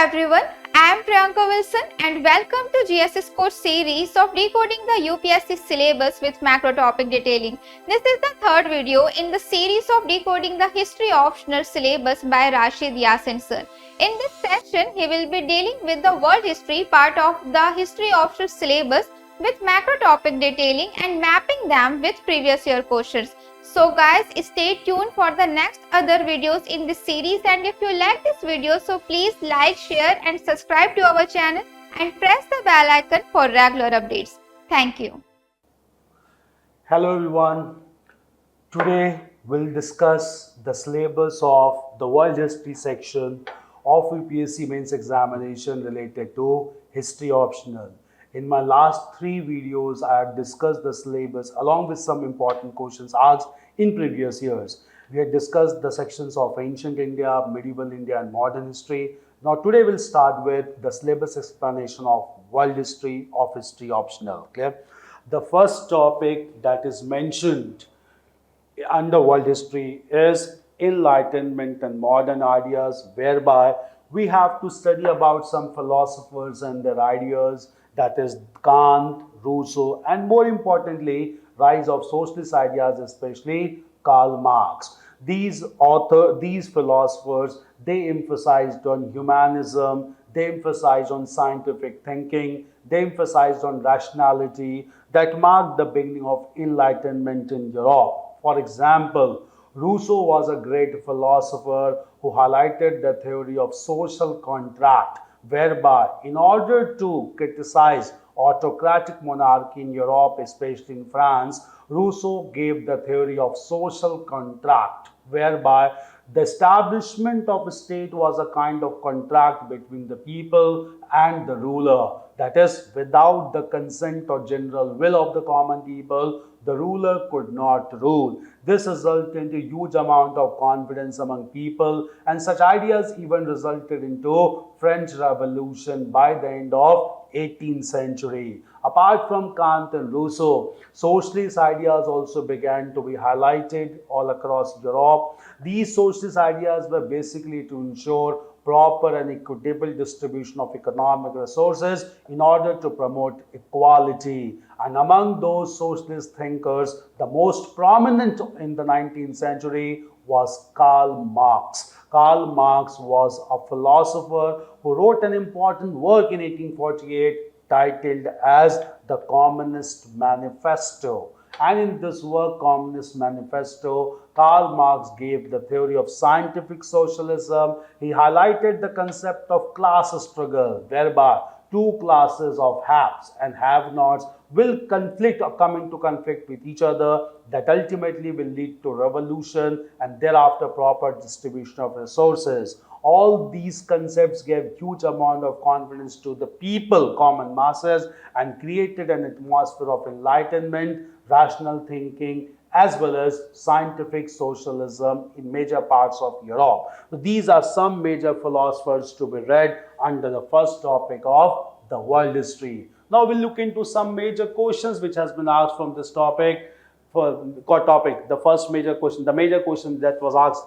everyone, I am Priyanka Wilson and welcome to GSS course series of decoding the UPSC syllabus with macro topic detailing. This is the third video in the series of decoding the history optional syllabus by Rashid Yasin sir. In this session, he will be dealing with the world history part of the history optional syllabus with macro topic detailing and mapping them with previous year questions. So guys, stay tuned for the next other videos in this series, and if you like this video, so please like, share and subscribe to our channel and press the bell icon for regular updates. Thank you. Hello everyone. Today we'll discuss the syllabus of the world history section of UPSC mains examination related to history optional. In my last three videos, I have discussed the syllabus along with some important questions asked in previous years. We had discussed the sections of ancient India, medieval India and modern history. Now today we'll start with the syllabus explanation of world history of history optional. Clear? The first topic that is mentioned under world history is enlightenment and modern ideas, whereby we have to study about some philosophers and their ideas, that is Kant, Rousseau, and more importantly, rise of socialist ideas, especially Karl Marx. These philosophers, they emphasized on humanism, they emphasized on scientific thinking, they emphasized on rationality that marked the beginning of enlightenment in Europe. For example, Rousseau was a great philosopher who highlighted the theory of social contract, whereby in order to criticize autocratic monarchy in Europe, especially in France, Rousseau gave the theory of social contract, whereby the establishment of a state was a kind of contract between the people and the ruler. That is, without the consent or general will of the common people, the ruler could not rule. This resulted in a huge amount of confidence among people, and such ideas even resulted into French Revolution by the end of 18th century. Apart from Kant and Rousseau, socialist ideas also began to be highlighted all across Europe. These socialist ideas were basically to ensure proper and equitable distribution of economic resources in order to promote equality. And among those socialist thinkers, the most prominent in the 19th century was Karl Marx. Karl Marx was a philosopher who wrote an important work in 1848 titled as the Communist Manifesto. And in this work, Communist Manifesto, Karl Marx gave the theory of scientific socialism. He highlighted the concept of class struggle, whereby two classes of haves and have-nots will conflict or come into conflict with each other, that ultimately will lead to revolution and thereafter proper distribution of resources. All these concepts gave huge amount of confidence to the people, common masses, and created an atmosphere of enlightenment, rational thinking, as well as scientific socialism in major parts of Europe. So these are some major philosophers to be read under the first topic of the world history. Now we'll look into some major questions which has been asked from this topic. The first major question, the major question that was asked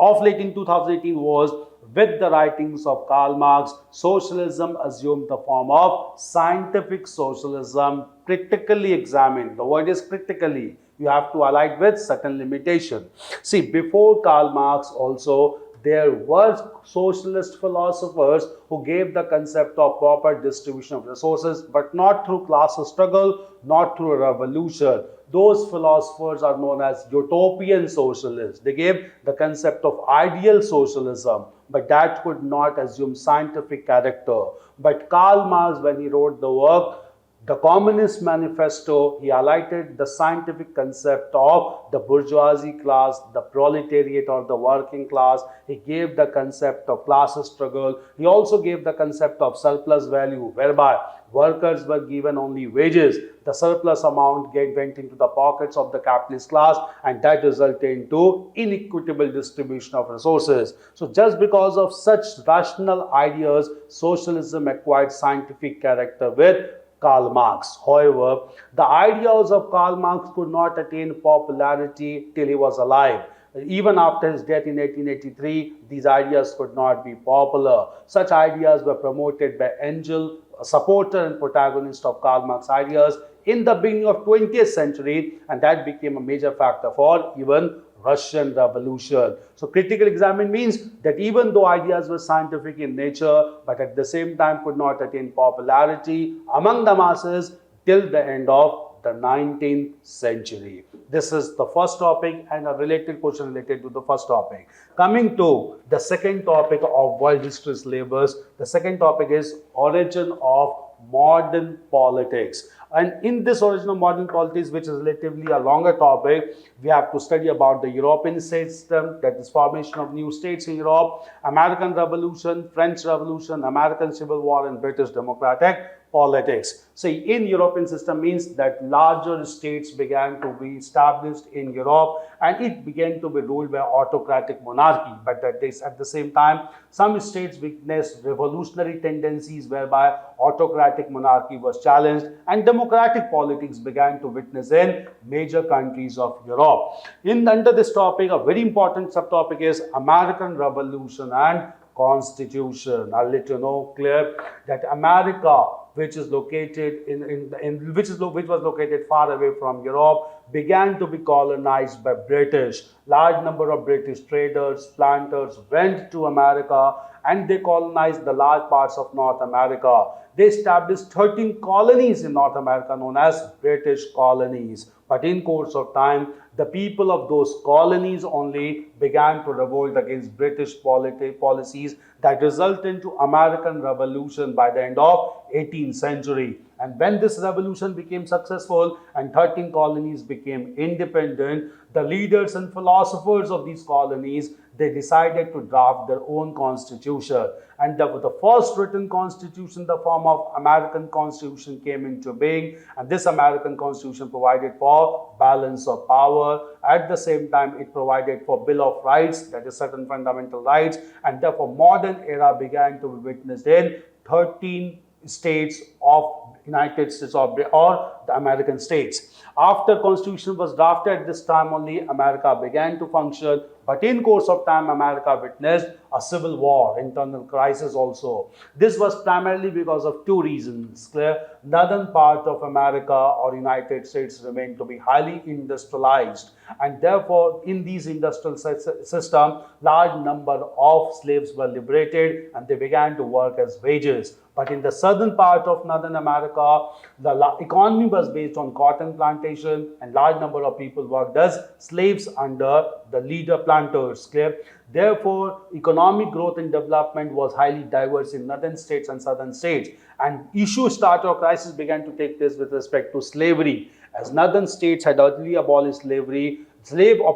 of late in 2018 was, with the writings of Karl Marx, socialism assumed the form of scientific socialism critically examined. The word is critically. You have to highlight with certain limitation. See, before Karl Marx also, there were socialist philosophers who gave the concept of proper distribution of resources, but not through class struggle, not through a revolution. Those philosophers are known as utopian socialists. They gave the concept of ideal socialism, but that could not assume scientific character. But Karl Marx, when he wrote the work, the Communist Manifesto, he highlighted the scientific concept of the bourgeoisie class, the proletariat or the working class. He gave the concept of class struggle. He also gave the concept of surplus value, whereby workers were given only wages. The surplus amount went into the pockets of the capitalist class, and that resulted into inequitable distribution of resources. So just because of such rational ideas, socialism acquired scientific character with Karl Marx. However, the ideas of Karl Marx could not attain popularity till he was alive. Even after his death in 1883, these ideas could not be popular. Such ideas were promoted by Engel, a supporter and protagonist of Karl Marx ideas in the beginning of 20th century, and that became a major factor for even Russian Revolution. So critical examine means that even though ideas were scientific in nature, but at the same time could not attain popularity among the masses till the end of the 19th century. This is the first topic and a related question related to the first topic. Coming to the second topic of world history syllabus, the second topic is origin of modern politics. And in this origin of modern politics, which is relatively a longer topic, we have to study about the European state system, that is formation of new states in Europe, American Revolution, French Revolution, American Civil War, and British democratic politics. See, in European system means that larger states began to be established in Europe, and it began to be ruled by autocratic monarchy. But at the same time, some states witnessed revolutionary tendencies whereby autocratic monarchy was challenged and democratic politics began to witness in major countries of Europe. Under this topic, a very important subtopic is American Revolution and Constitution. I'll let you know clear that America, which is located which was located far away from Europe, began to be colonized by British. Large number of British traders, planters went to America and they colonized the large parts of North America. They established 13 colonies in North America known as British colonies. But in course of time, the people of those colonies only began to revolt against British policies that resulted into American Revolution by the end of 18th century. And when this revolution became successful and 13 colonies became independent, the leaders and philosophers of these colonies, they decided to draft their own constitution. And the first written constitution, the form of American Constitution, came into being. And this American Constitution provided for balance of power. At the same time, it provided for Bill of Rights, that is certain fundamental rights. And therefore, modern era began to be witnessed in 13 states of United States or the American states. After Constitution was drafted, this time only America began to function. But in course of time, America witnessed a civil war, internal crisis also. This was primarily because of two reasons. Clear, northern part of America or United States remained to be highly industrialized, and therefore in these industrial system, large number of slaves were liberated and they began to work as wages. But in the southern part of Northern America, the economy was based on cotton plantation and large number of people worked as slaves under the leader planters. Clear? Therefore, economic growth and development was highly diverse in northern states and southern states. And issue started or crisis began to take place with respect to slavery. As northern states had early abolished slavery,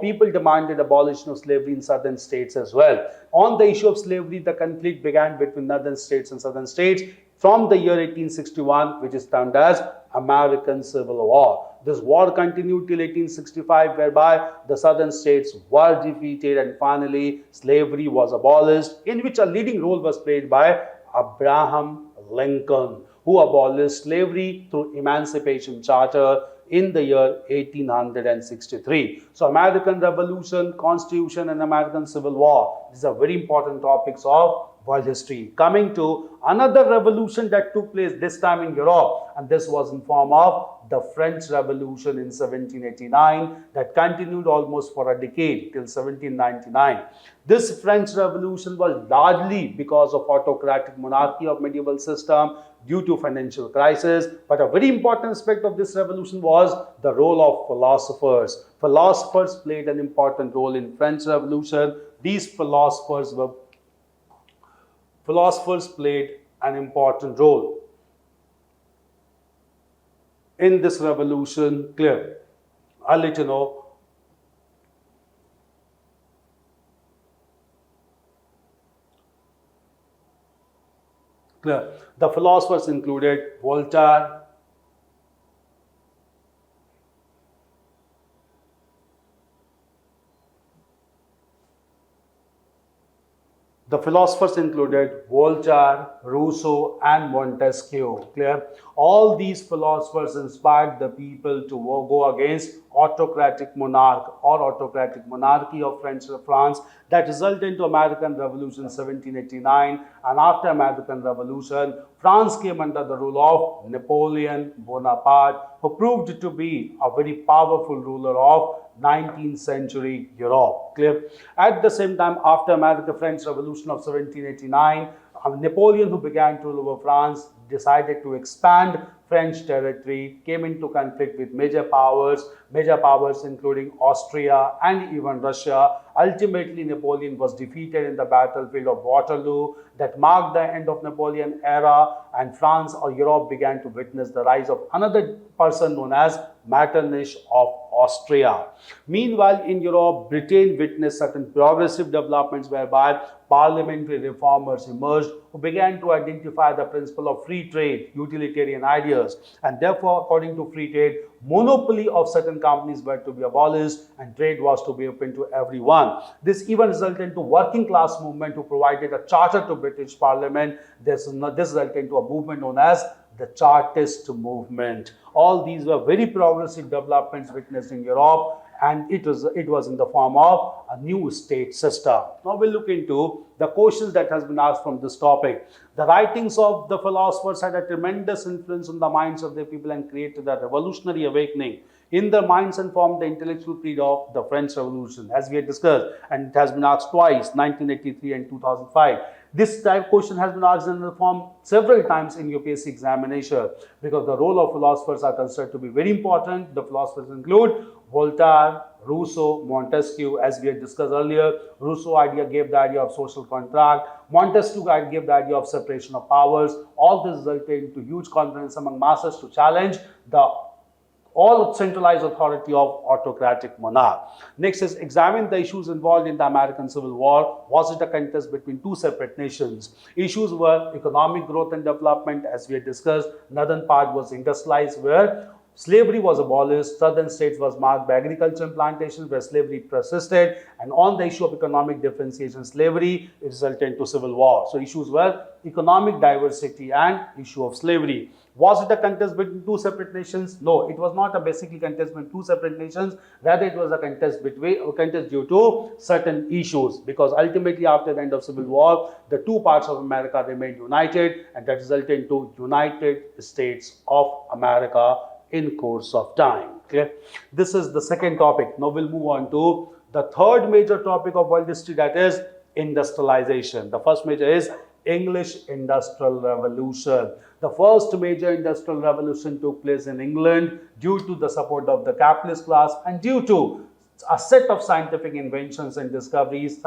people demanded abolition of slavery in southern states as well. On the issue of slavery, the conflict began between northern states and southern states from the year 1861, which is termed as American Civil War. This war continued till 1865, whereby the southern states were defeated and finally slavery was abolished, in which a leading role was played by Abraham Lincoln, who abolished slavery through Emancipation Charter in the year 1863. So American Revolution, Constitution and American Civil War, these are very important topics of world history. Coming to another revolution that took place this time in Europe, and this was in form of the French Revolution in 1789 that continued almost for a decade till 1799. This French Revolution was largely because of autocratic monarchy of medieval system due to financial crisis, but a very important aspect of this revolution was the role of philosophers. Philosophers played an important role in French Revolution. These philosophers played an important role in this revolution. Clear? I'll let you know. Clear? The philosophers included Voltaire, The philosophers included Voltaire, Rousseau, and Montesquieu. Clear? All these philosophers inspired the people to go against autocratic monarch or autocratic monarchy of France that resulted into American Revolution 1789. And after American Revolution, France came under the rule of Napoleon Bonaparte, who proved to be a very powerful ruler of 19th century Europe. Clear? At the same time, after American-French Revolution of 1789, Napoleon, who began to rule over France, decided to expand French territory, came into conflict with major powers including Austria and even Russia. Ultimately, Napoleon was defeated in the battlefield of Waterloo. That marked the end of Napoleon era, and France or Europe began to witness the rise of another person known as Metternich of Austria. Meanwhile, in Europe, Britain witnessed certain progressive developments whereby parliamentary reformers emerged who began to identify the principle of free trade, utilitarian ideas, and therefore, according to free trade, monopoly of certain companies were to be abolished and trade was to be open to everyone. This even resulted into working class movement who provided a charter to British Parliament. This resulted into a movement known as the Chartist movement. All these were very progressive developments witnessed in Europe, and it was in the form of a new state system. Now we'll look into the questions that has been asked from this topic. The writings of the philosophers had a tremendous influence on the minds of the people and created a revolutionary awakening in their minds and formed the intellectual creed of the French Revolution, as we had discussed, and it has been asked twice, 1983 and 2005. This type of question has been asked in the form several times in UPSC examination because the role of philosophers are considered to be very important. The philosophers include Voltaire, Rousseau, Montesquieu, as we had discussed earlier. Rousseau gave the idea of social contract. Montesquieu gave the idea of separation of powers. All this resulted into huge confidence among masses to challenge the all centralized authority of autocratic monarch. Next is examine the issues involved in the American Civil War. Was it a contest between two separate nations? Issues were economic growth and development, as we had discussed. Northern part was industrialized, where slavery was abolished. Southern states was marked by agriculture and plantations where slavery persisted. And on the issue of economic differentiation, slavery, it resulted into civil war. So issues were economic diversity and issue of slavery. Was it a contest between two separate nations? No, it was not a basically contest between two separate nations. Rather, it was a contest due to certain issues. Because ultimately, after the end of Civil War, the two parts of America remained united, and that resulted into United States of America in course of time. Okay, this is the second topic. Now we'll move on to the third major topic of world history, that is industrialization. The first major is English Industrial Revolution. The first major industrial revolution took place in England due to the support of the capitalist class and due to a set of scientific inventions and discoveries,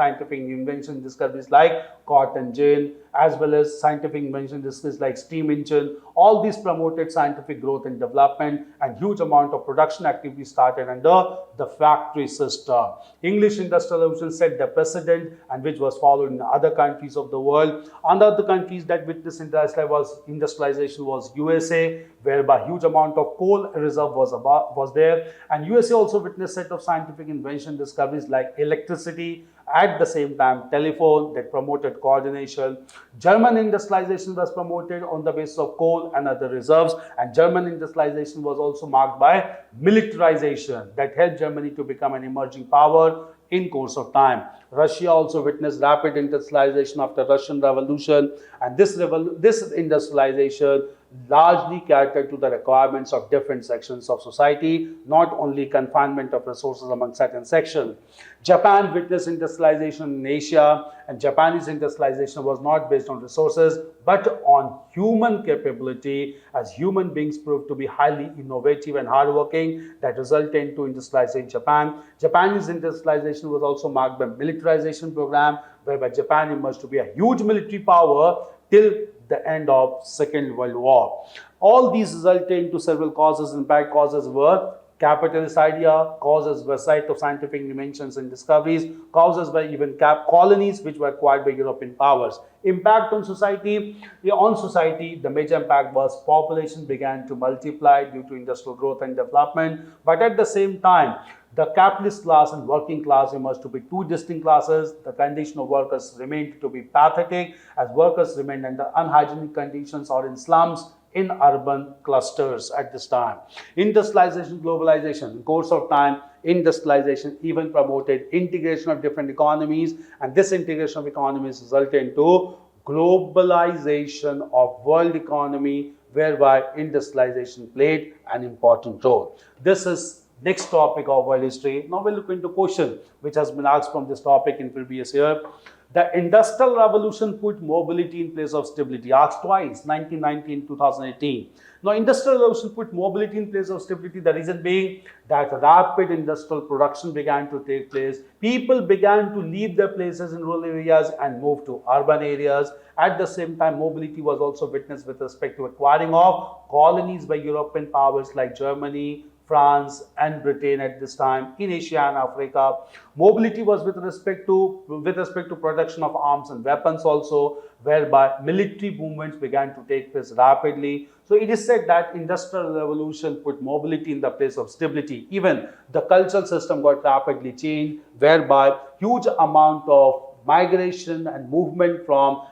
like cotton gin, as well as scientific inventions like steam engine. All these promoted scientific growth and development, and huge amount of production activity started under the factory system. English Industrial Revolution set the precedent, and which was followed in other countries of the world. Other countries that witnessed industrialization was USA, whereby huge amount of coal reserve was there, and USA also witnessed set of scientific invention discoveries like electricity, at the same time telephone, that promoted coordination. German industrialization was promoted on the basis of coal and other reserves, and German industrialization was also marked by militarization that helped Germany to become an emerging power in course of time. Russia also witnessed rapid industrialization after Russian Revolution, and this industrialization largely catered to the requirements of different sections of society, not only confinement of resources among certain sections. Japan witnessed industrialization in Asia, and Japanese industrialization was not based on resources but on human capability, as human beings proved to be highly innovative and hardworking, that resulted into industrialization in Japan. Japanese industrialization was also marked by militarization program, whereby Japan emerged to be a huge military power till the end of Second World War. All these resulted into several causes. Impact causes were capitalist idea, causes were site of scientific inventions and discoveries, causes were even colonies which were acquired by European powers. Impact on society. The major impact was population began to multiply due to industrial growth and development, but at the same time, The capitalist class and working class emerged to be two distinct classes. The condition of workers remained to be pathetic as workers remained under unhygienic conditions or in slums in urban clusters at this time. Industrialization, globalization. In course of time, industrialization even promoted integration of different economies, and this integration of economies resulted into globalization of world economy, whereby industrialization played an important role. This is next topic of world history. Now we'll look into question which has been asked from this topic in previous year. The Industrial Revolution put mobility in place of stability. Asked twice, 1990 and 2018. Now, Industrial Revolution put mobility in place of stability. The reason being that rapid industrial production began to take place. People began to leave their places in rural areas and move to urban areas. At the same time, mobility was also witnessed with respect to acquiring of colonies by European powers like Germany, France and Britain at this time in Asia and Africa. Mobility was with respect to production of arms and weapons also, whereby military movements began to take place rapidly. So it is said that Industrial Revolution put mobility in the place of stability. Even the cultural system got rapidly changed, whereby huge amount of migration and movement from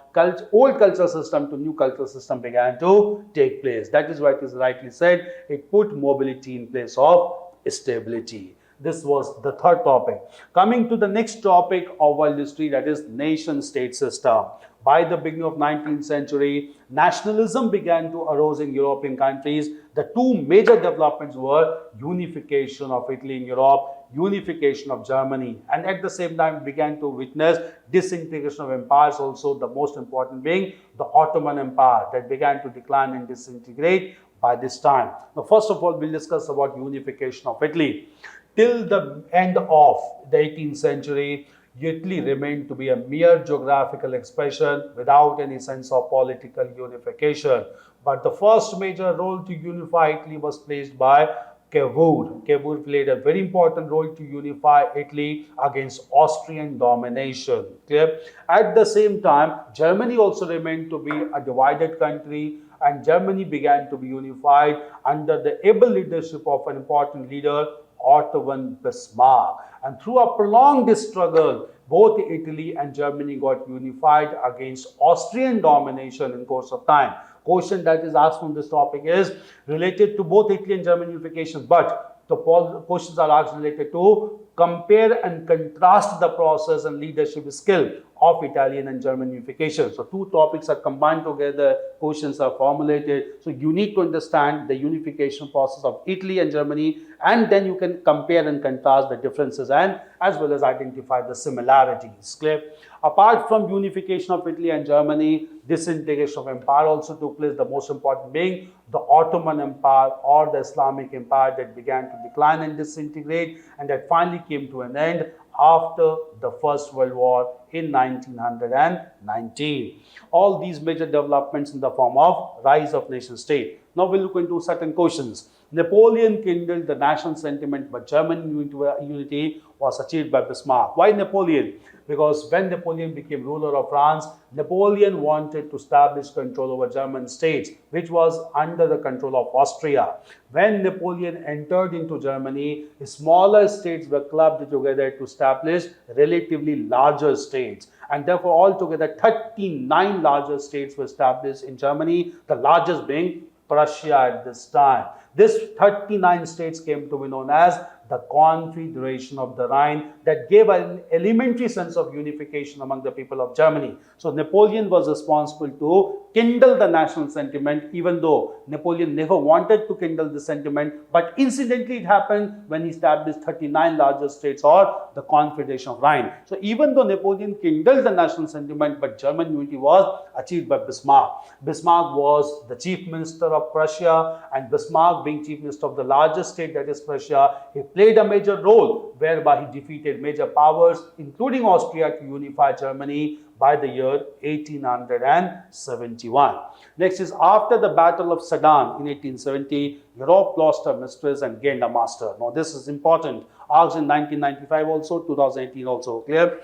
old cultural system to new cultural system began to take place. That is why it is rightly said, it put mobility in place of stability. This was the third topic. Coming to the next topic of world history, that is nation-state system. By the beginning of 19th century, nationalism began to arise in European countries. The two major developments were unification of Italy in Europe, unification of Germany, and at the same time began to witness disintegration of empires also, the most important being the Ottoman Empire that began to decline and disintegrate by this time. Now, first of all, we'll discuss about unification of Italy. Till the end of the 18th century, Italy remained to be a mere geographical expression without any sense of political unification. But the first major role to unify Italy was played by Cavour. Cavour played a very important role to unify Italy against Austrian domination. Clear? At the same time, Germany also remained to be a divided country, and Germany began to be unified under the able leadership of an important leader, Otto Bismarck. And through a prolonged struggle, both Italy and Germany got unified against Austrian domination in course of time. Question that is asked from this topic is related to both Italy and German unification, but the questions are asked related to compare and contrast the process and leadership skill of Italian and German unification. So two topics are combined together, questions are formulated. So you need to understand the unification process of Italy and Germany, and then you can compare and contrast the differences and as well as identify the similarities. Clear? Apart from unification of Italy and Germany, disintegration of empire also took place, the most important being the Ottoman Empire or the Islamic Empire that began to decline and disintegrate, and that finally came to an end after the First World War in 1919. All these major developments in the form of rise of nation state. Now we'll look into certain questions. Napoleon kindled the national sentiment, but German unity was achieved by Bismarck. Why Napoleon? Because when Napoleon became ruler of France, Napoleon wanted to establish control over German states, which was under the control of Austria. When Napoleon entered into Germany, smaller states were clubbed together to establish relatively larger states. And therefore, altogether 39 larger states were established in Germany, the largest being Prussia at this time. This 39 states came to be known as the Confederation of the Rhine, that gave an elementary sense of unification among the people of Germany. So Napoleon was responsible to kindle the national sentiment, even though Napoleon never wanted to kindle the sentiment, but incidentally it happened when he established 39 larger states or the Confederation of Rhine. So even though Napoleon kindled the national sentiment, but German unity was achieved by Bismarck. Bismarck was the chief minister of Prussia, and Bismarck, being chief minister of the largest state, that is Prussia, he played a major role whereby he defeated major powers including Austria to unify Germany by the year 1871. Next is after the Battle of Sedan in 1870, Europe lost her mistress and gained a master. Now this is important. Asked in 1995 also, 2018 also. Clear?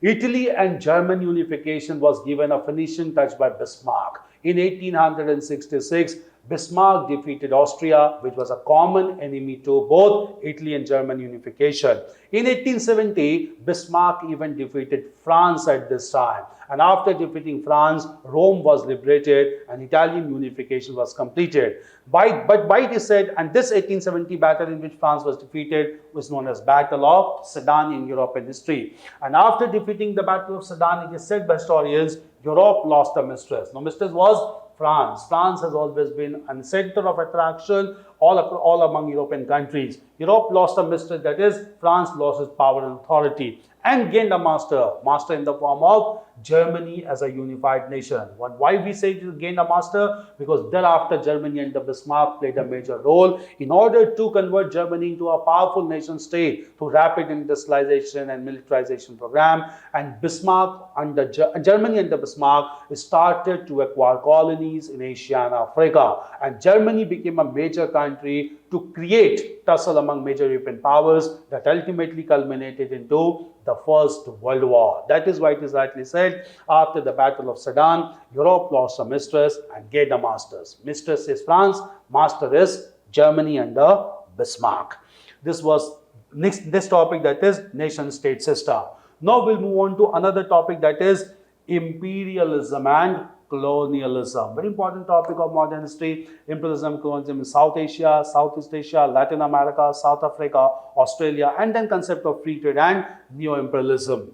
Italy and German unification was given a finishing touch by Bismarck. In 1866, Bismarck defeated Austria, which was a common enemy to both Italy and German unification. In 1870, Bismarck even defeated France at this time. And after defeating France, Rome was liberated and Italian unification was completed. But by this said, and this 1870 battle in which France was defeated was known as Battle of Sedan in European history. And after defeating the Battle of Sedan, it is said by historians, Europe lost a mistress. Now, mistress was France. France has always been a center of attraction all among European countries. Europe lost a mistress, that is, France lost its power and authority and gained a master in the form of Germany as a unified nation. Why we say it gained a master? Because thereafter Germany under Bismarck played a major role in order to convert Germany into a powerful nation state through rapid industrialization and militarization program. And Germany under Bismarck started to acquire colonies in Asia and Africa. And Germany became a major country to create tussle among major European powers that ultimately culminated into the First World War. That is why it is rightly said, after the Battle of Sedan, Europe lost a mistress and gained a master. Mistress is France, master is Germany under Bismarck. This was this topic, that is nation-state system. Now we'll move on to another topic, that is imperialism and colonialism. Very important topic of modern history. Imperialism, colonialism in South Asia, Southeast Asia, Latin America, South Africa, Australia, and then concept of free trade and neo-imperialism.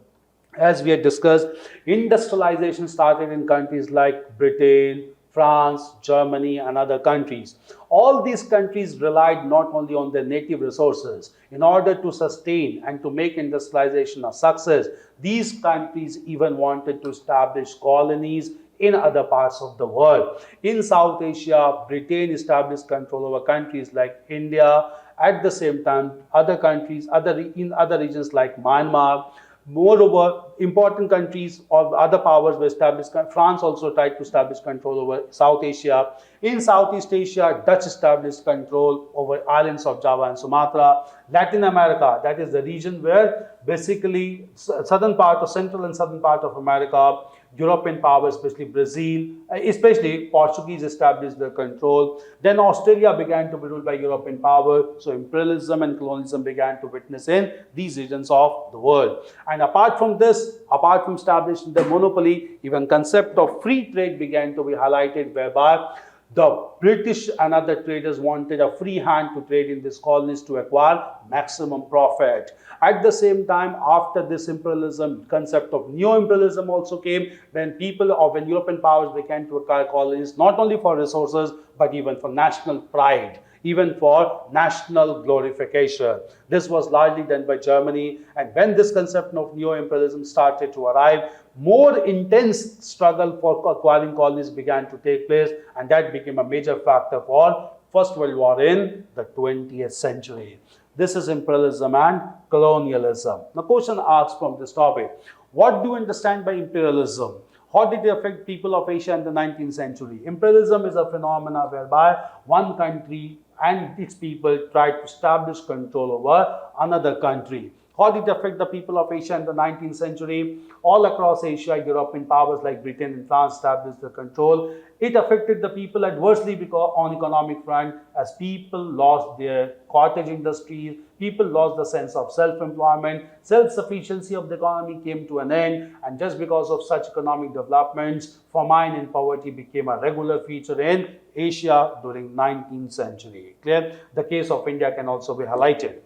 As we had discussed, industrialization started in countries like Britain, France, Germany, and other countries. All these countries relied not only on their native resources. In order to sustain and to make industrialization a success, these countries even wanted to establish colonies in other parts of the world. In South Asia, Britain established control over countries like India. At the same time, other countries, in other regions like Myanmar. Moreover, important countries or other powers were established. France also tried to establish control over South Asia. In Southeast Asia, Dutch established control over islands of Java and Sumatra. Latin America, that is the region where basically central and southern part of America, European powers, especially Brazil, especially Portuguese, established their control. Then Australia began to be ruled by European power. So imperialism and colonialism began to witness in these regions of the world. And apart from this, apart from establishing the monopoly, even concept of free trade began to be highlighted, whereby the British and other traders wanted a free hand to trade in these colonies to acquire maximum profit. At the same time, after this imperialism, concept of neo-imperialism also came, when European powers began to acquire colonies not only for resources but even for national pride, even for national glorification. This was largely done by Germany, and when this concept of neo-imperialism started to arrive, more intense struggle for acquiring colonies began to take place, and that became a major factor for First World War in the 20th century. This is imperialism and colonialism. The question asked from this topic, what do you understand by imperialism? How did it affect people of Asia in the 19th century? Imperialism is a phenomenon whereby one country and its people tried to establish control over another country. How did it affect the people of Asia in the 19th century? All across Asia, European powers like Britain and France established the control. It affected the people adversely because on economic front, as people lost their cottage industries, people lost the sense of self-employment, self-sufficiency of the economy came to an end, and just because of such economic developments, famine and poverty became a regular feature in Asia during 19th century. Clear? The case of India can also be highlighted.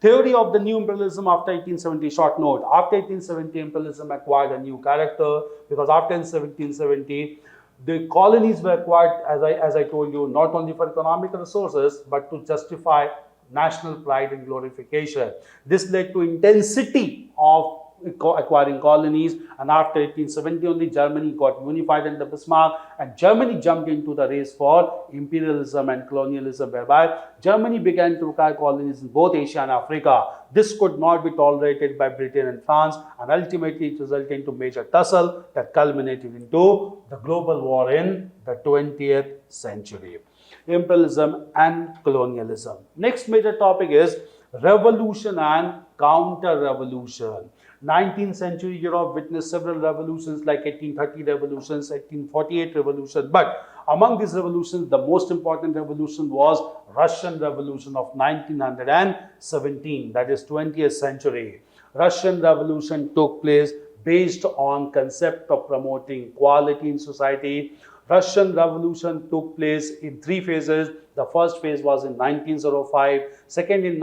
Theory of the new imperialism after 1870, short note. After 1870, imperialism acquired a new character because after 1770, the colonies were acquired, as I told you, not only for economic resources, but to justify national pride and glorification. This led to intensity of acquiring colonies, and after 1870 only Germany got unified under Bismarck, and Germany jumped into the race for imperialism and colonialism, whereby Germany began to acquire colonies in both Asia and Africa. This could not be tolerated by Britain and France, and ultimately it resulted into major tussle that culminated into the global war in the 20th century. Imperialism and colonialism. Next major topic is revolution and counter-revolution. 19th century Europe witnessed several revolutions like 1830 revolutions, 1848 revolution, but Among these revolutions, the most important revolution was Russian Revolution of 1917, that is 20th century. Russian Revolution took place based on concept of promoting equality in society. Russian Revolution took place in three phases. The first phase was in 1905, second in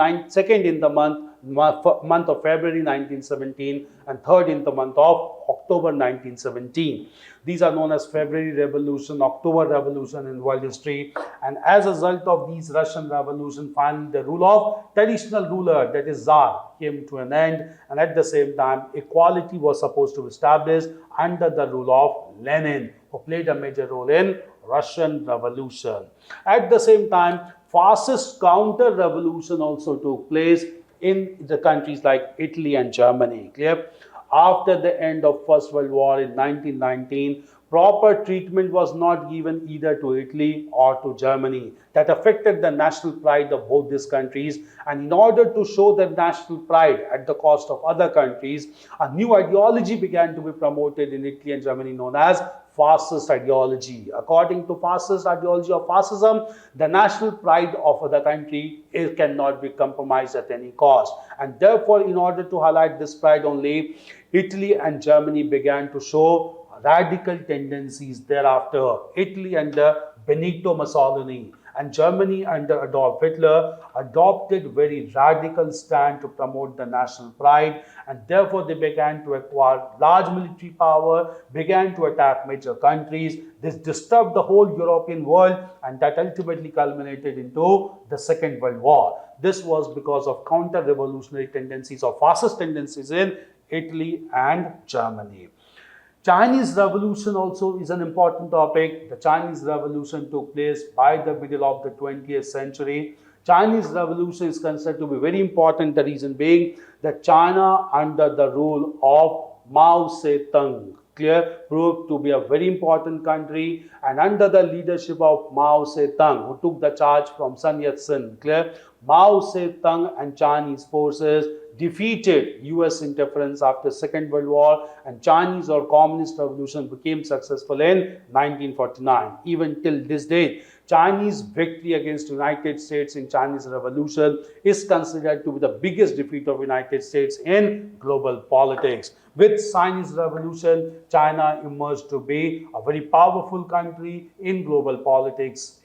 the month of February 1917, and third in the month of October 1917. These are known as February Revolution, October Revolution in world history. And as a result of these Russian Revolution, finally the rule of traditional ruler, that is Tsar, came to an end. And at the same time, equality was supposed to be established under the rule of Lenin, who played a major role in Russian Revolution. At the same time, fascist counter-revolution also took place in the countries like Italy and Germany. Clear? After the end of First World War in 1919, proper treatment was not given either to Italy or to Germany. That affected the national pride of both these countries. And in order to show their national pride at the cost of other countries, a new ideology began to be promoted in Italy and Germany known as fascist ideology. According to fascist ideology of fascism, the national pride of the country cannot be compromised at any cost. And therefore, in order to highlight this pride only, Italy and Germany began to show radical tendencies thereafter. Italy under Benito Mussolini and Germany under Adolf Hitler adopted very radical stand to promote the national pride, and therefore they began to acquire large military power, began to attack major countries. This disturbed the whole European world, and that ultimately culminated into the Second World War. This was because of counter-revolutionary tendencies or fascist tendencies in Italy and Germany. Chinese Revolution also is an important topic. The Chinese Revolution took place by the middle of the 20th century. Chinese Revolution is considered to be very important, the reason being that China under the rule of Mao Zedong proved to be a very important country, and under the leadership of Mao Zedong, who took the charge from Sun Yat-sen, Mao Zedong and Chinese forces defeated US interference after Second World War, and Chinese or Communist Revolution became successful in 1949. Even till this day, Chinese victory against United States in Chinese Revolution is considered to be the biggest defeat of United States in global politics. With Chinese Revolution, China emerged to be a very powerful country in global politics.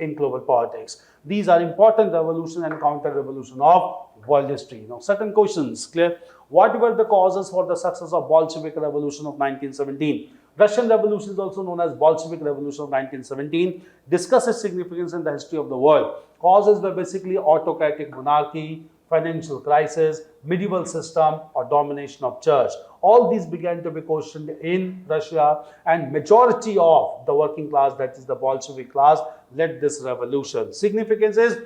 These are important revolution and counter-revolution of world history. Now, certain questions, clear? What were the causes for the success of Bolshevik Revolution of 1917? Russian Revolution is also known as Bolshevik Revolution of 1917. Discuss its significance in the history of the world. Causes were basically autocratic monarchy, financial crisis, medieval system, or domination of church. All these began to be questioned in Russia, and majority of the working class, that is the Bolshevik class, led this revolution. Significance is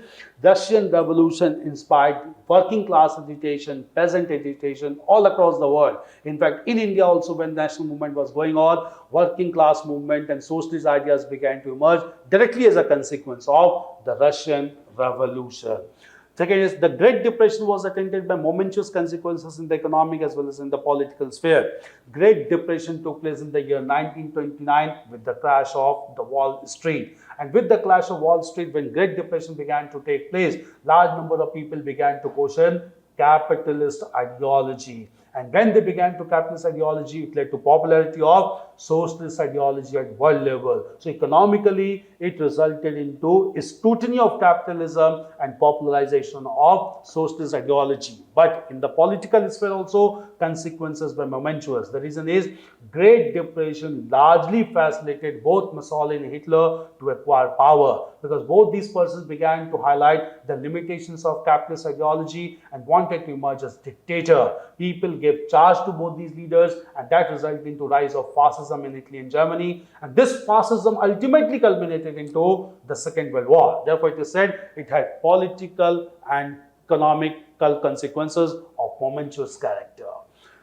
Russian Revolution inspired working class agitation, peasant agitation all across the world. In fact, in India also, when national movement was going on, working class movement and socialist ideas began to emerge directly as a consequence of the Russian Revolution. Second is the Great Depression was attended by momentous consequences in the economic as well as in the political sphere. Great Depression took place in the year 1929 with the crash of the Wall Street. And with the crash of Wall Street, when Great Depression began to take place, large number of people began to question capitalist ideology. And when they began to capitalist ideology, it led to popularity of socialist ideology at world level. So economically, it resulted into a scrutiny of capitalism and popularization of socialist ideology. But in the political sphere also, consequences were momentous. The reason is Great Depression largely facilitated both Mussolini and Hitler to acquire power, because both these persons began to highlight the limitations of capitalist ideology and wanted to emerge as dictator. People gave charge to both these leaders, and that resulted into rise of fascism in Italy and Germany. And this fascism ultimately culminated into the Second World War. Therefore, it is said it had political and economical consequences of momentous character.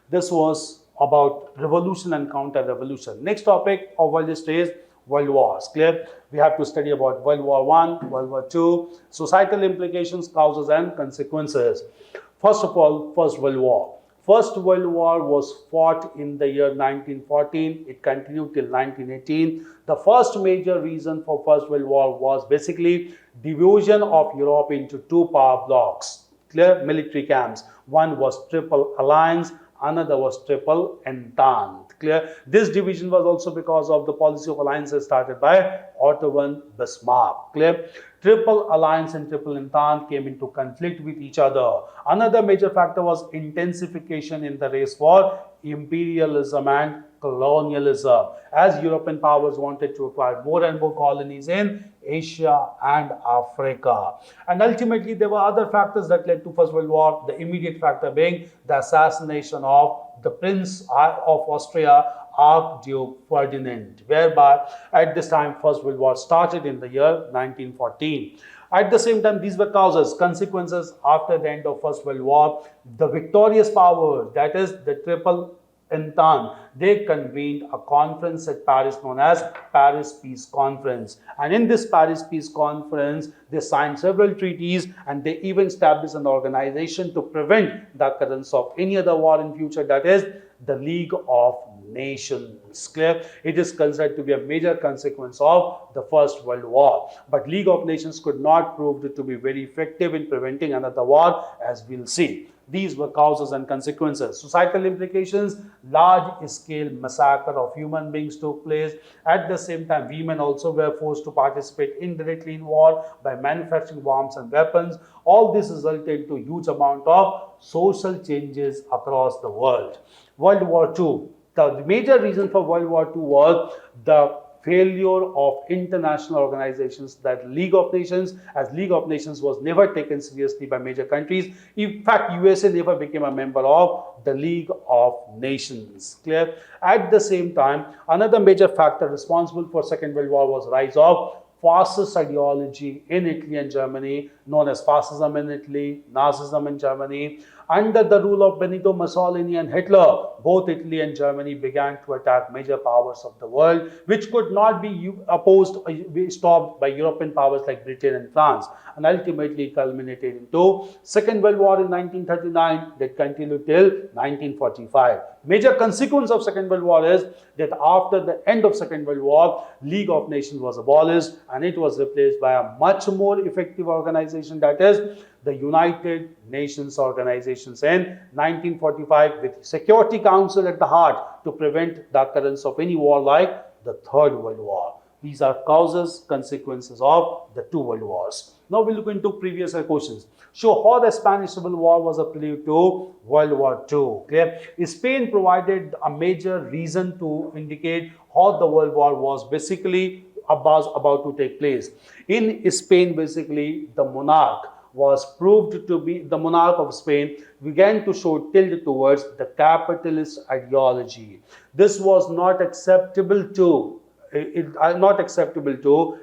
This was about revolution and counter-revolution. Next topic of world history is world wars. Clear? We have to study about World War I, World War II, societal implications, causes and consequences. First of all, First World War. First World War was fought in the year 1914. It continued till 1918. The first major reason for First World War was basically division of Europe into two power blocks, clear military camps. One was Triple Alliance, another was Triple Entente. Clear. This division was also because of the policy of alliances started by Otto von Bismarck. Clear. Triple Alliance and Triple Entente came into conflict with each other. Another major factor was intensification in the race for imperialism and colonialism, as European powers wanted to acquire more and more colonies in Asia and Africa. And ultimately, there were other factors that led to First World War, the immediate factor being the assassination of the Prince of Austria, Archduke Ferdinand, whereby at this time First World War started in the year 1914. At the same time, these were causes, consequences after the end of First World War. The victorious power, that is the Triple Entente, they convened a conference at Paris known as Paris Peace Conference. And in this Paris Peace Conference, they signed several treaties and they even established an organization to prevent the occurrence of any other war in future, that is the League of Nations. Clear? It is considered to be a major consequence of the First World War. But League of Nations could not prove to be very effective in preventing another war, as we'll see. These were causes and consequences. Societal implications, large-scale massacre of human beings took place. At the same time, women also were forced to participate indirectly in war by manufacturing bombs and weapons. All this resulted to huge amount of social changes across the world. World War II. The major reason for World War II was the failure of international organizations, that League of Nations, as League of Nations was never taken seriously by major countries. In fact, USA never became a member of the League of Nations. Clear? At the same time, another major factor responsible for Second World War was rise of fascist ideology in Italy and Germany, known as fascism in Italy, Nazism in Germany. Under the rule of Benito Mussolini and Hitler, both Italy and Germany began to attack major powers of the world, which could not be stopped by European powers like Britain and France, and ultimately culminated into Second World War in 1939 that continued till 1945. Major consequence of Second World War is that after the end of Second World War, League of Nations was abolished and it was replaced by a much more effective organization, that is the United Nations organizations in 1945, with Security Council at the heart to prevent the occurrence of any war like the Third World War. These are causes, consequences of the two world wars. Now we look into previous questions. Show how the Spanish Civil War was a prelude to World War II. Clear? Spain provided a major reason to indicate how the World War was basically about to take place. In Spain, basically, the monarch was proved to be, the monarch of Spain began to show tilt towards the capitalist ideology. This was not acceptable to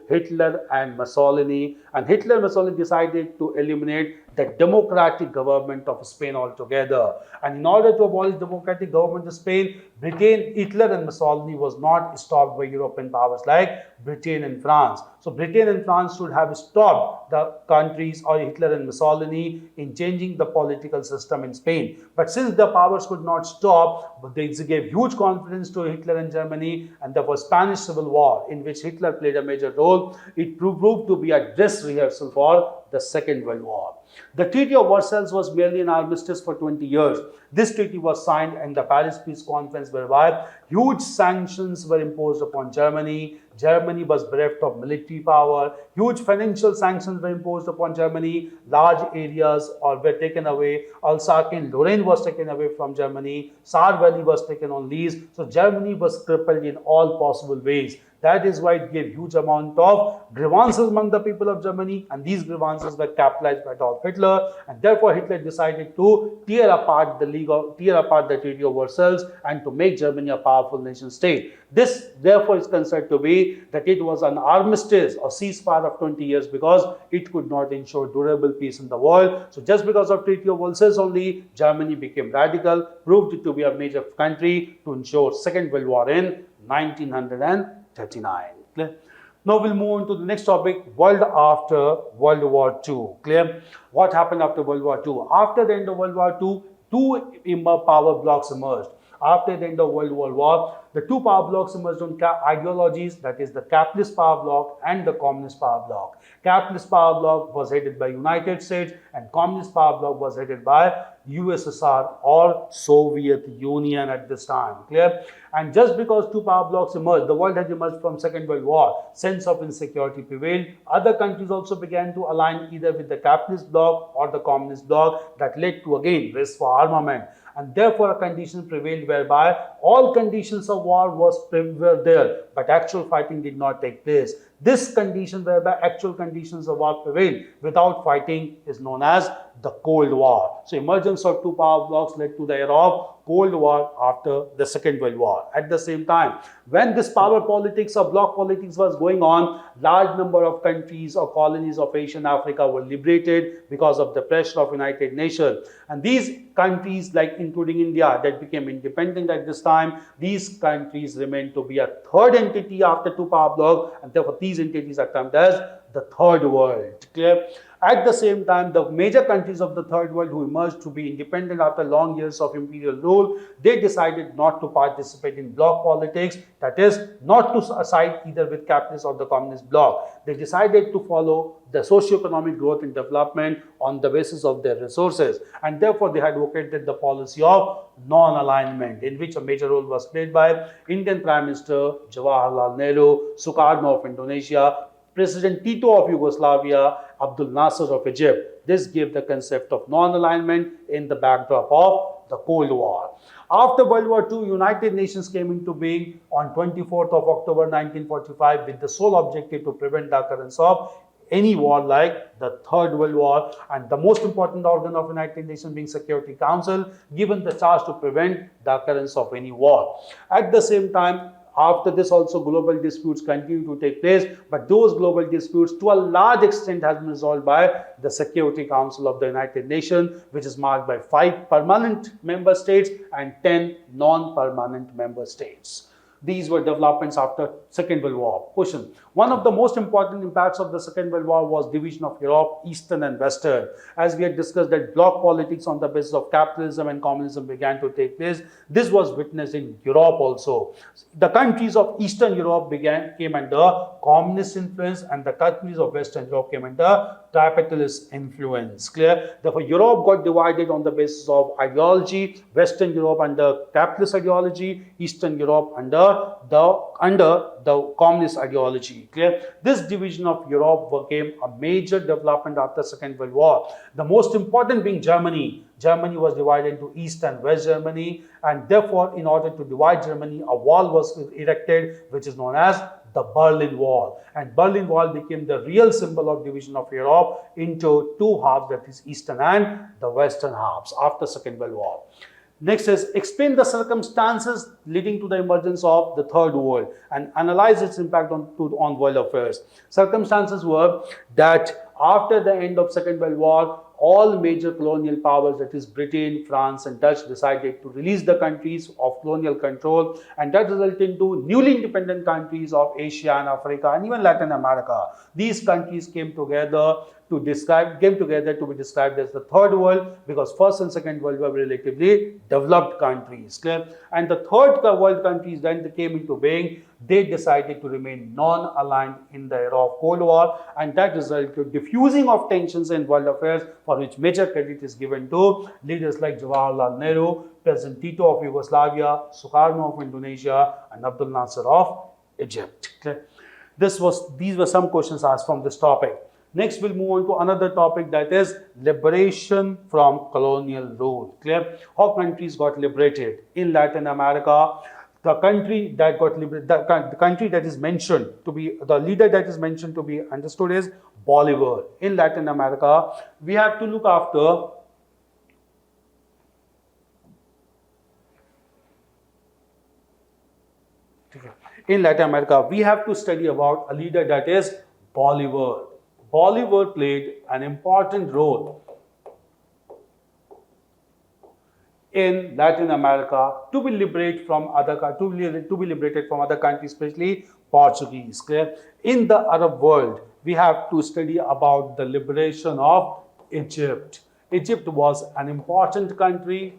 Hitler and Mussolini, and Hitler and Mussolini decided to eliminate the democratic government of Spain altogether. And in order to abolish democratic government of Spain, Hitler and Mussolini was not stopped by European powers like Britain and France. So Britain and France should have stopped the countries or Hitler and Mussolini in changing the political system in Spain. But since the powers could not stop, but they gave huge confidence to Hitler and Germany, and there was Spanish Civil War in which Hitler played a major role. It proved to be a dress rehearsal for the Second World War. The Treaty of Versailles was merely an armistice for 20 years. This treaty was signed in the Paris Peace Conference, whereby huge sanctions were imposed upon Germany. Germany was bereft of military power. Huge financial sanctions were imposed upon Germany. Large areas were taken away. Alsace-Lorraine was taken away from Germany. Saar Valley was taken on lease. So Germany was crippled in all possible ways. That is why it gave huge amount of grievances among the people of Germany, and these grievances were capitalized by Adolf Hitler, and therefore Hitler decided to tear apart the Treaty of Versailles and to make Germany a powerful nation state. This therefore is considered to be that it was an armistice or ceasefire of 20 years because it could not ensure durable peace in the world. So just because of Treaty of Versailles only, Germany became radical, proved it to be a major country to ensure Second World War in 1939. Clear? Now we'll move on to the next topic, world after World War II. Clear? What happened after World War II? After the end of World War II, two power blocks emerged. After the end of World War, the two power blocks emerged on ideologies, that is the capitalist power bloc and the communist power bloc. Capitalist power bloc was headed by United States and communist power bloc was headed by USSR or Soviet Union at this time. Clear? And just because two power blocks emerged, the world had emerged from Second World War, sense of insecurity prevailed. Other countries also began to align either with the capitalist bloc or the communist bloc, that led to again race for armament. And therefore a condition prevailed whereby all conditions of war were there, but actual fighting did not take place. This condition whereby actual conditions of war prevailed without fighting is known as the Cold War. So emergence of two power blocks led to the era of Cold War after the Second World War. At the same time, when this power politics or bloc politics was going on, large number of countries or colonies of Asia and Africa were liberated because of the pressure of United Nations. And these countries, like including India, that became independent at this time, these countries remained to be a third entity after two power blocks, and therefore these entities are termed as the Third World. Clear? At the same time, the major countries of the Third World who emerged to be independent after long years of imperial rule, they decided not to participate in bloc politics, that is, not to side either with capitalist or the communist bloc. They decided to follow the socio-economic growth and development on the basis of their resources, and therefore they had advocated the policy of non-alignment, in which a major role was played by Indian Prime Minister Jawaharlal Nehru, Sukarno of Indonesia, President Tito of Yugoslavia, Abdul Nasser of Egypt. This gave the concept of non-alignment in the backdrop of the Cold War. After World War II, United Nations came into being on 24th of October 1945 with the sole objective to prevent the occurrence of any war like the Third World War, and the most important organ of United Nations being Security Council, given the charge to prevent the occurrence of any war. At the same time, after this also global disputes continue to take place, but those global disputes to a large extent has been resolved by the Security Council of the United Nations, which is marked by 5 permanent member states and 10 non-permanent member states. These were developments after Second World War. Question: one of the most important impacts of the Second World War was division of Europe, Eastern and Western. As we had discussed that bloc politics on the basis of capitalism and communism began to take place, this was witnessed in Europe also. The countries of Eastern Europe came under communist influence, and the countries of Western Europe came under capitalist influence. Clear? Therefore, Europe got divided on the basis of ideology, Western Europe under capitalist ideology, Eastern Europe under the communist ideology. Clear? This division of Europe became a major development after Second World War. The most important being Germany. Germany was divided into East and West Germany, and therefore, in order to divide Germany, a wall was erected, which is known as the Berlin Wall. And Berlin Wall became the real symbol of division of Europe into two halves, that is Eastern and the Western halves, after Second World War. Next is explain the circumstances leading to the emergence of the Third World and analyze its impact on world affairs. Circumstances were that after the end of Second World War, all major colonial powers, that is Britain, France and Dutch, decided to release the countries of colonial control, and that resulted into newly independent countries of Asia and Africa and even Latin America. These countries came together to be described as the Third World, because First and Second World were relatively developed countries. Clear? And the Third World countries, when they came into being, they decided to remain non-aligned in the era of Cold War, and that resulted in diffusing of tensions in world affairs, for which major credit is given to leaders like Jawaharlal Nehru, President Tito of Yugoslavia, Sukarno of Indonesia, and Abdul Nasser of Egypt. Clear? These were some questions asked from this topic. Next, we'll move on to another topic, that is liberation from colonial rule. Clear? How countries got liberated. In Latin America, the country that got liberated, the country that is mentioned to be, the leader that is mentioned to be understood is Bolivar. In Latin America, we have to look after in Latin America, we have to study about a leader that is Bolivar. Bolivar played an important role in Latin America to be liberated from other countries, especially Portuguese. Clear? In the Arab world, we have to study about the liberation of Egypt. Egypt was an important country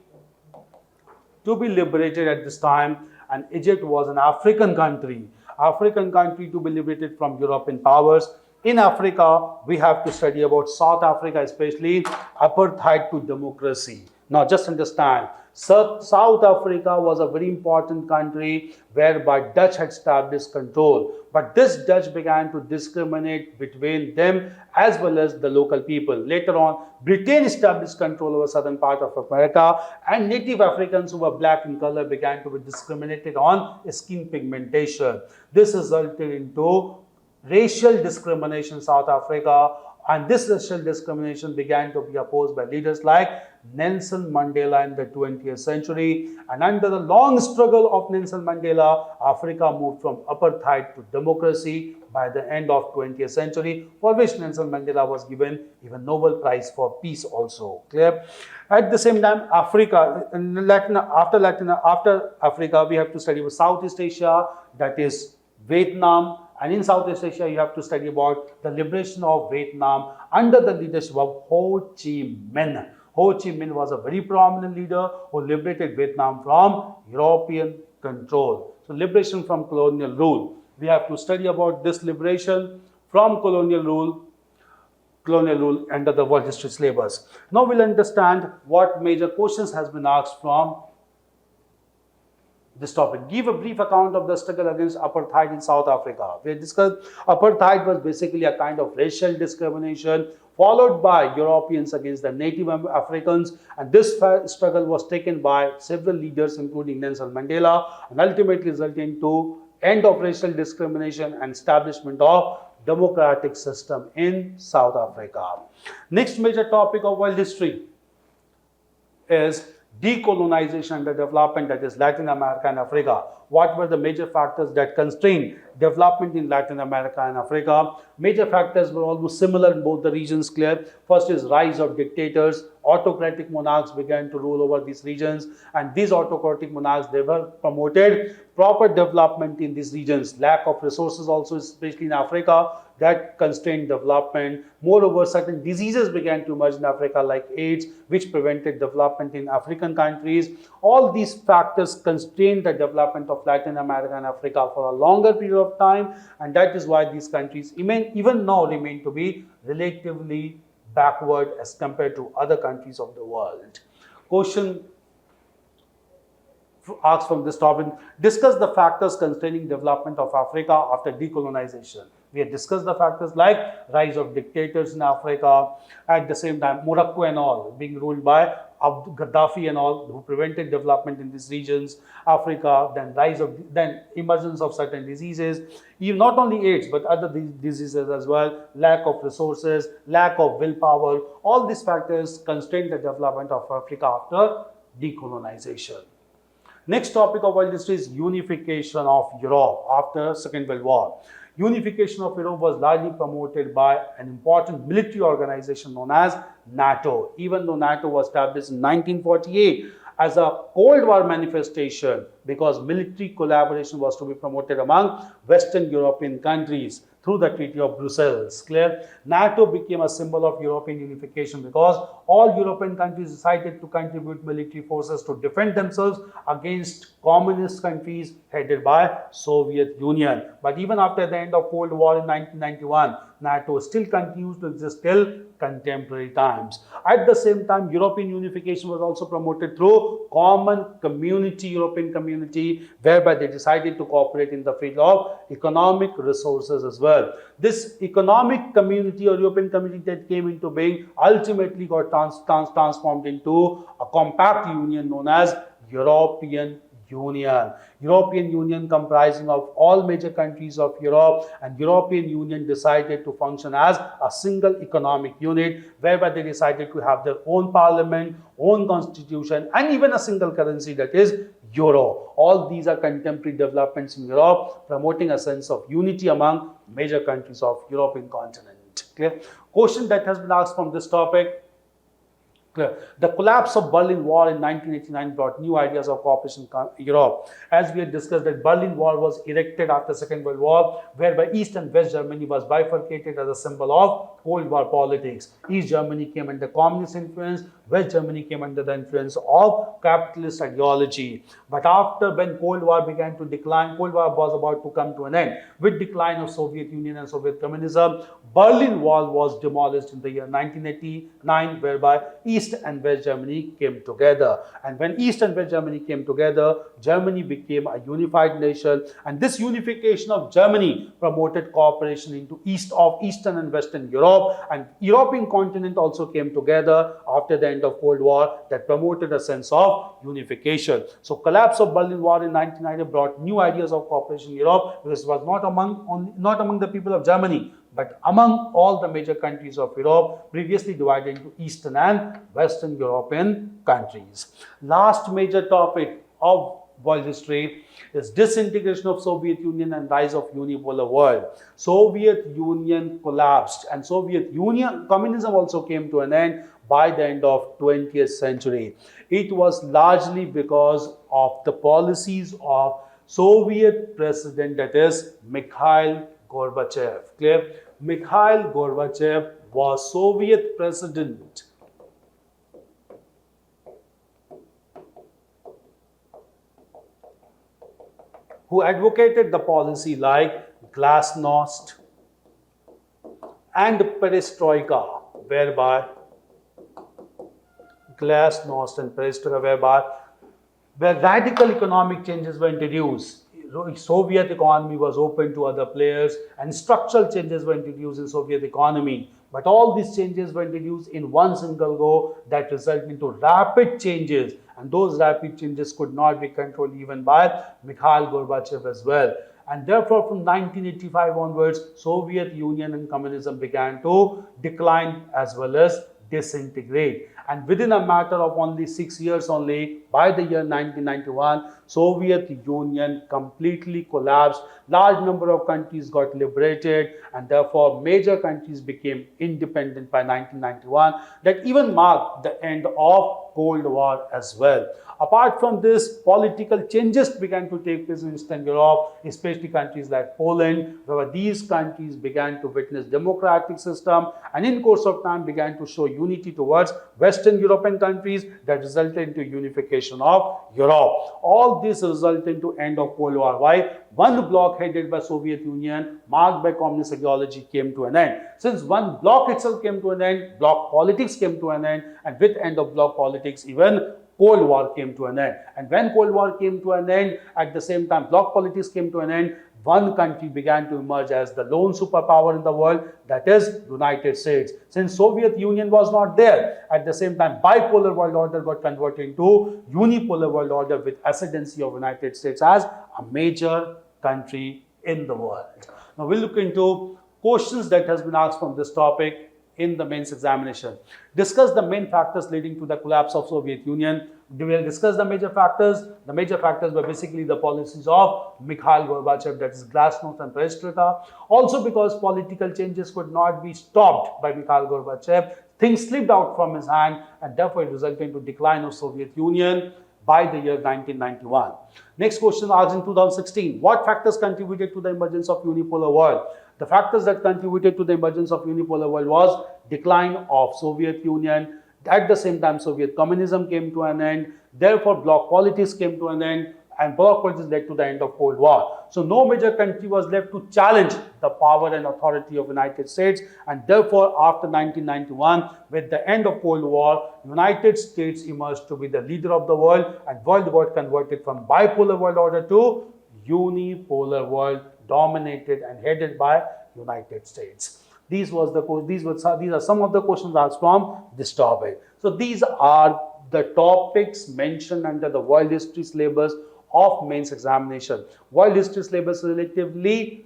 to be liberated at this time, and Egypt was an African country to be liberated from European powers. In Africa, we have to study about South Africa, especially apartheid to democracy. Now, just understand, South Africa was a very important country whereby Dutch had established control. But this Dutch began to discriminate between them as well as the local people. Later on, Britain established control over southern part of America, and native Africans who were black in color began to be discriminated on skin pigmentation. This resulted into racial discrimination in South Africa, and this racial discrimination began to be opposed by leaders like Nelson Mandela in the 20th century. And under the long struggle of Nelson Mandela, Africa moved from apartheid to democracy by the end of 20th century, for which Nelson Mandela was given even Nobel Prize for Peace also. Clear? At the same time, Africa, after Africa, we have to study about Southeast Asia, that is Vietnam. And in Southeast Asia, you have to study about the liberation of Vietnam under the leadership of Ho Chi Minh. Ho Chi Minh was a very prominent leader who liberated Vietnam from European control. So, liberation from colonial rule. We have to study about this liberation from colonial rule under the world history syllabus. Now, we'll understand what major questions has been asked from this topic. Give a brief account of the struggle against apartheid in South Africa. We discussed apartheid was basically a kind of racial discrimination followed by Europeans against the native Africans, and this struggle was taken by several leaders including Nelson Mandela, and ultimately resulted into end of racial discrimination and establishment of democratic system in South Africa. Next major topic of world history is decolonization and the development, that is Latin America and Africa. What were the major factors that constrained development in Latin America and Africa? Major factors were almost similar in both the regions. Clear. First is rise of dictators. Autocratic monarchs began to rule over these regions, and these autocratic monarchs, they were promoted proper development in these regions. Lack of resources also, especially in Africa, that constrained development. Moreover, certain diseases began to emerge in Africa like AIDS, which prevented development in African countries. All these factors constrained the development of Latin America and Africa for a longer period of time, and that is why these countries even now remain to be relatively backward as compared to other countries of the world. Question asked from this topic: discuss the factors constraining development of Africa after decolonization. We have discussed the factors like rise of dictators in Africa, at the same time Morocco and all being ruled by Gaddafi and all, who prevented development in these regions, Africa, then emergence of certain diseases, even not only AIDS but other diseases as well, lack of resources, lack of willpower. All these factors constrained the development of Africa after decolonization. Next topic of world history is unification of Europe after Second World War. Unification of Europe was largely promoted by an important military organization known as NATO. Even though NATO was established in 1948 as a Cold War manifestation, because military collaboration was to be promoted among Western European countries through the Treaty of Brussels. Clear? NATO became a symbol of European unification because all European countries decided to contribute military forces to defend themselves against communist countries headed by Soviet Union. But even after the end of Cold War in 1991, NATO still continues to exist till contemporary times. At the same time, European unification was also promoted through common community, European community, whereby they decided to cooperate in the field of economic resources as well. This economic community or European community that came into being ultimately got transformed into a compact union known as European Union. European Union comprising of all major countries of Europe, and European Union decided to function as a single economic unit, whereby they decided to have their own parliament, own constitution, and even a single currency, that is Euro. All these are contemporary developments in Europe, promoting a sense of unity among major countries of European continent. Clear? Question that has been asked from this topic: The collapse of Berlin Wall in 1989 brought new ideas of cooperation in Europe. As we had discussed, that Berlin Wall was erected after Second World War, whereby East and West Germany was bifurcated as a symbol of Cold War politics. East Germany came under communist influence, West Germany came under the influence of capitalist ideology. But after, when Cold War began to decline, Cold War was about to come to an end. With decline of Soviet Union and Soviet communism, Berlin Wall was demolished in the year 1989, whereby East and West Germany came together. And when East and West Germany came together, Germany became a unified nation. And this unification of Germany promoted cooperation into Eastern and Western Europe. And European continent also came together after the end of Cold War, that promoted a sense of unification. So collapse of Berlin Wall in 1990 brought new ideas of cooperation in Europe, because it was not among the people of Germany, but among all the major countries of Europe, previously divided into Eastern and Western European countries. Last major topic of world history is disintegration of Soviet Union and rise of unipolar world. Soviet Union collapsed, and Soviet Union communism also came to an end by the end of 20th century. It was largely because of the policies of Soviet president, that is Mikhail Gorbachev. Clear? Mikhail Gorbachev was Soviet president who advocated the policy like glasnost and perestroika, whereby glasnost and perestroika, where radical economic changes were introduced. Soviet economy was open to other players, and structural changes were introduced in Soviet economy. But all these changes were introduced in one single go, that resulted into rapid changes, and those rapid changes could not be controlled even by Mikhail Gorbachev as well. And therefore, from 1985 onwards, Soviet Union and communism began to decline as well as disintegrate. And within a matter of only 6 years only, by the year 1991, Soviet Union completely collapsed. Large number of countries got liberated, and therefore major countries became independent by 1991. That even marked the end of Cold War as well. Apart from this, political changes began to take place in Eastern Europe, especially countries like Poland, where these countries began to witness democratic system, and in course of time began to show unity towards Western European countries, that resulted into unification of Europe. All this resulted into end of Cold War. Why? One bloc headed by Soviet Union, marked by communist ideology, came to an end. Since one bloc itself came to an end, bloc politics came to an end, and with end of bloc politics, even Cold War came to an end. And when Cold War came to an end, at the same time bloc politics came to an end, one country began to emerge as the lone superpower in the world, that is United States. Since Soviet Union was not there, at the same time bipolar world order got converted into unipolar world order, with ascendancy of United States as a major country in the world. Now we'll look into questions that has been asked from this topic in the mains examination. Discuss the main factors leading to the collapse of Soviet Union. We will discuss the major factors. The major factors were basically the policies of Mikhail Gorbachev, that is glasnost and perestroika. Also, because political changes could not be stopped by Mikhail Gorbachev, things slipped out from his hand, and therefore it resulted into decline of Soviet Union by the year 1991. Next question asked in 2016, what factors contributed to the emergence of unipolar world? The factors that contributed to the emergence of unipolar world was decline of Soviet Union. At the same time, Soviet communism came to an end. Therefore, bloc politics came to an end, and bloc politics led to the end of Cold War. So no major country was left to challenge the power and authority of United States, and therefore after 1991, with the end of Cold War, United States emerged to be the leader of the world, and world got converted from bipolar world order to unipolar world, dominated and headed by United States. These are some of the questions asked from this topic. So these are the topics mentioned under the world history syllabus of mains examination. World history syllabus is relatively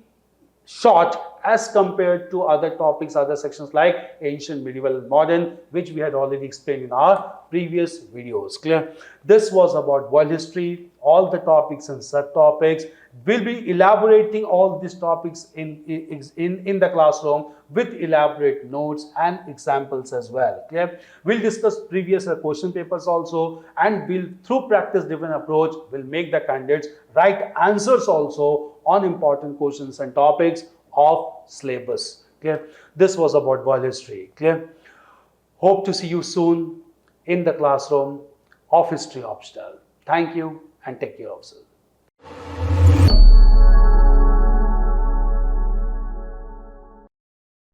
short as compared to other topics, other sections like ancient, medieval, and modern, which we had already explained in our previous videos. Clear? This was about world history, all the topics and subtopics. We'll be elaborating all these topics in the classroom with elaborate notes and examples as well. Clear? We'll discuss previous question papers also, and we'll, through practice driven approach, will make the candidates write answers also on important questions and topics of syllabus. Clear? This was about world history. Clear? Hope to see you soon in the classroom of history optional. Thank you and take care of yourself.